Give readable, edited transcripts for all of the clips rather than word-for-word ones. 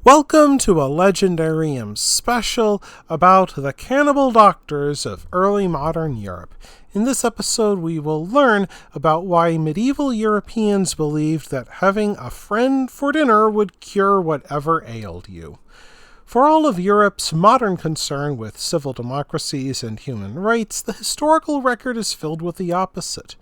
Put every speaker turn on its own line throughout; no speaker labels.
Welcome to a Legendarium special about the cannibal doctors of early modern Europe. In this episode, we will learn about why medieval Europeans believed that having a friend for dinner would cure whatever ailed you. For all of Europe's modern concern with civil democracies and human rights, the historical record is filled with the opposite.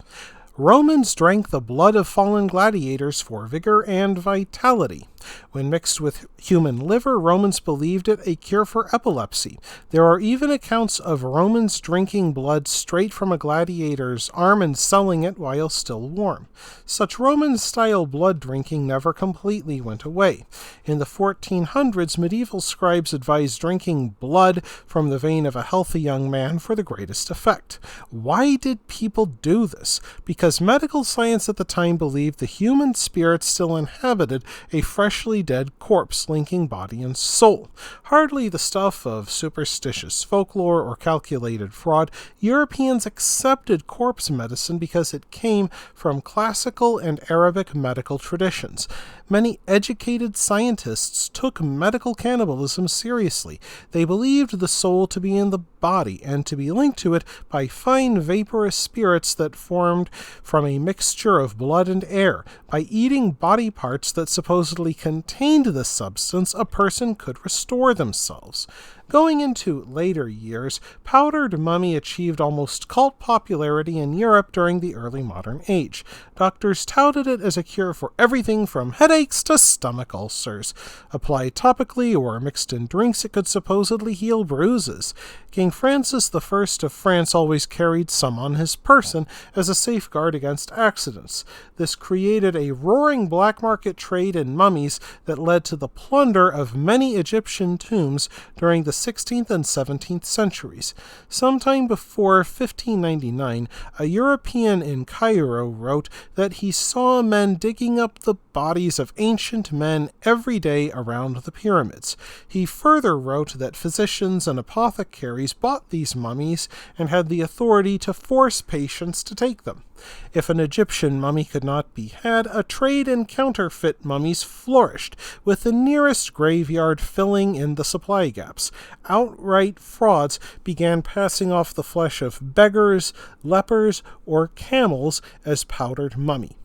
Romans drank the blood of fallen gladiators for vigor and vitality. When mixed with human liver, Romans believed it a cure for epilepsy. There are even accounts of Romans drinking blood straight from a gladiator's arm and selling it while still warm. Such Roman-style blood drinking never completely went away. In the 1400s, medieval scribes advised drinking blood from the vein of a healthy young man for the greatest effect. Why did people do this? Because medical science at the time believed the human spirit still inhabited a freshly dead corpse linking body and soul. Hardly the stuff of superstitious folklore or calculated fraud, Europeans accepted corpse medicine because it came from classical and Arabic medical traditions. Many educated scientists took medical cannibalism seriously. They believed the soul to be in the body and to be linked to it by fine vaporous spirits that formed from a mixture of blood and air. By eating body parts that supposedly contained this substance, a person could restore themselves. Going into later years, powdered mummy achieved almost cult popularity in Europe during the early modern age. Doctors touted it as a cure for everything from headaches to stomach ulcers. Applied topically or mixed in drinks, it could supposedly heal bruises. King Francis I of France always carried some on his person as a safeguard against accidents. This created a roaring black market trade in mummies that led to the plunder of many Egyptian tombs during the 16th and 17th centuries. Sometime before 1599, a European in Cairo wrote that he saw men digging up the bodies of ancient men every day around the pyramids. He further wrote that physicians and apothecaries bought these mummies and had the authority to force patients to take them. If an Egyptian mummy could not be had, a trade in counterfeit mummies flourished, with the nearest graveyard filling in the supply gaps. Outright frauds began passing off the flesh of beggars, lepers, or camels as powdered mummy.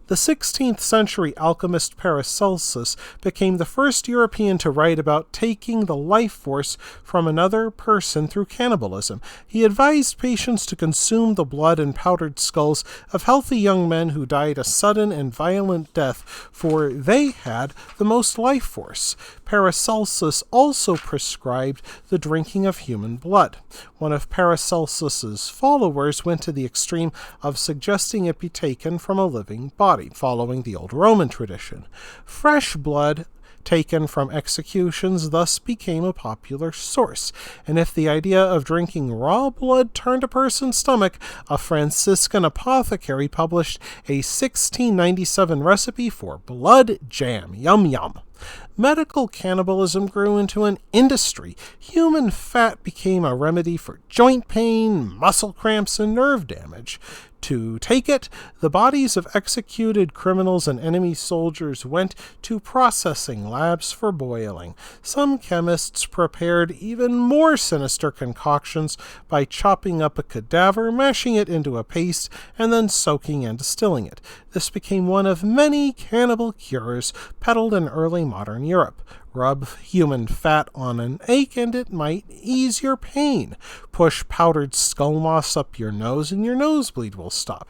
The 16th century alchemist Paracelsus became the first European to write about taking the life force from another person through cannibalism. He advised patients to consume the blood and powdered skulls of healthy young men who died a sudden and violent death, for they had the most life force. Paracelsus also prescribed the drinking of human blood. One of Paracelsus's followers went to the extreme of suggesting it be taken from a living body, following the old Roman tradition. Fresh blood taken from executions thus became a popular source, and if the idea of drinking raw blood turned a person's stomach, a Franciscan apothecary published a 1697 recipe for blood jam. Yum yum. Medical cannibalism grew into an industry. Human fat became a remedy for joint pain, muscle cramps, and nerve damage. To take it, the bodies of executed criminals and enemy soldiers went to processing labs for boiling. Some chemists prepared even more sinister concoctions by chopping up a cadaver, mashing it into a paste, and then soaking and distilling it. This became one of many cannibal cures peddled in early modern Europe. Rub human fat on an ache and it might ease your pain. Push powdered skull moss up your nose and your nosebleed will stop.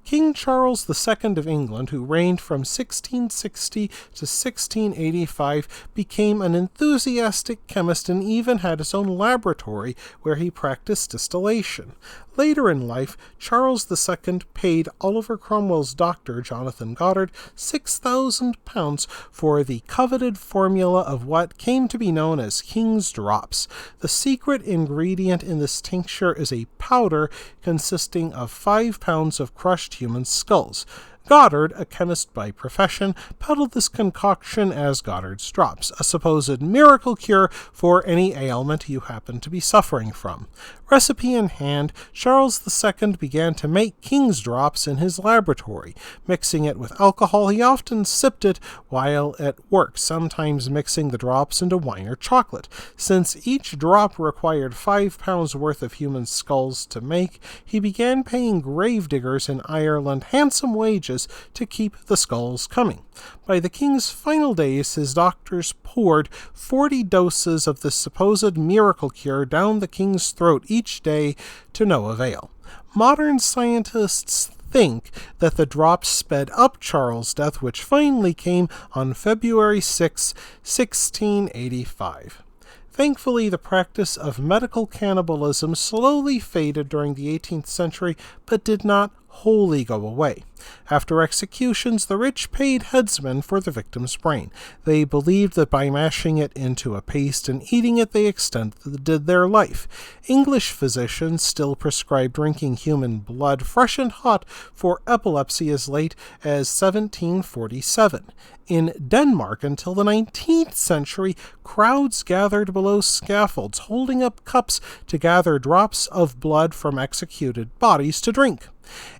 King Charles II of England, who reigned from 1660 to 1685, became an enthusiastic chemist and even had his own laboratory where he practiced distillation. Later in life, Charles II paid Oliver Cromwell's doctor, Jonathan Goddard, £6,000 for the coveted formula of what came to be known as King's Drops. The secret ingredient in this tincture is a powder consisting of 5 pounds of crushed human skulls. Goddard, a chemist by profession, peddled this concoction as Goddard's Drops, a supposed miracle cure for any ailment you happen to be suffering from. Recipe in hand, Charles II began to make King's Drops in his laboratory. Mixing it with alcohol, he often sipped it while at work, sometimes mixing the drops into wine or chocolate. Since each drop required 5 pounds worth of human skulls to make, he began paying gravediggers in Ireland handsome wages to keep the skulls coming. By the king's final days, his doctors poured 40 doses of the supposed miracle cure down the king's throat each day to no avail. Modern scientists think that the drops sped up Charles' death, which finally came on February 6, 1685. Thankfully, the practice of medical cannibalism slowly faded during the 18th century, but did not wholly go away. After executions, the rich paid headsmen for the victim's brain. They believed that by mashing it into a paste and eating it, they extended their life. English physicians still prescribed drinking human blood fresh and hot for epilepsy as late as 1747. In Denmark, until the 19th century, crowds gathered below scaffolds, holding up cups to gather drops of blood from executed bodies to drink.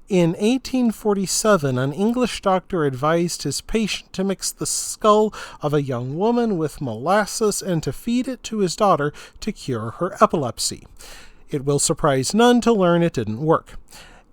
In 1847, an English doctor advised his patient to mix the skull of a young woman with molasses and to feed it to his daughter to cure her epilepsy. It will surprise none to learn it didn't work.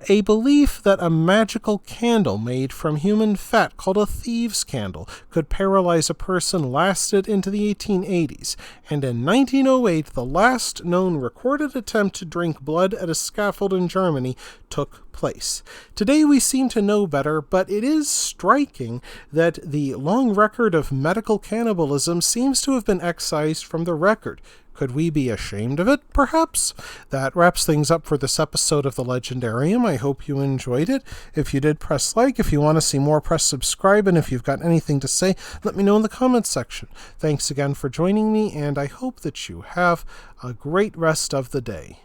A belief that a magical candle made from human fat called a thieves' candle could paralyze a person lasted into the 1880s, and in 1908 the last known recorded attempt to drink blood at a scaffold in Germany took place. Today we seem to know better, but it is striking that the long record of medical cannibalism seems to have been excised from the record. Could we be ashamed of it, perhaps? That wraps things up for this episode of The Legendarium. I hope you enjoyed it. If you did, press like. If you want to see more, press subscribe. And if you've got anything to say, let me know in the comments section. Thanks again for joining me, and I hope that you have a great rest of the day.